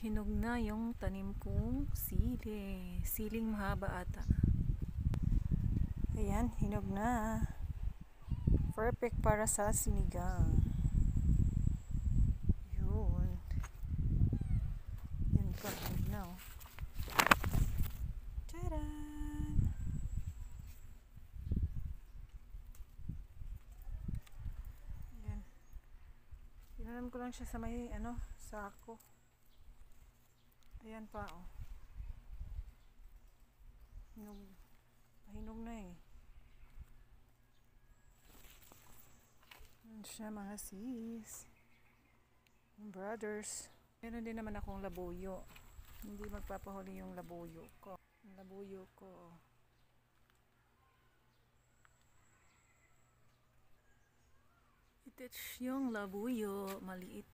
Hinog na yung tanim kong sili. Siling mahaba ata. Ayan, hinog na. Perfect para sa sinigang. Yun. Yan pa, hinog na oh. Tadaan! Yan. Tinanim ko lang siya sa may sako. Ayan pa oh. Hinog na eh. Ayan siya mga sis. Brothers. Meron din naman akong labuyo. Hindi magpapahuli yung labuyo ko. Yung labuyo ko. Itich yung labuyo. Maliit.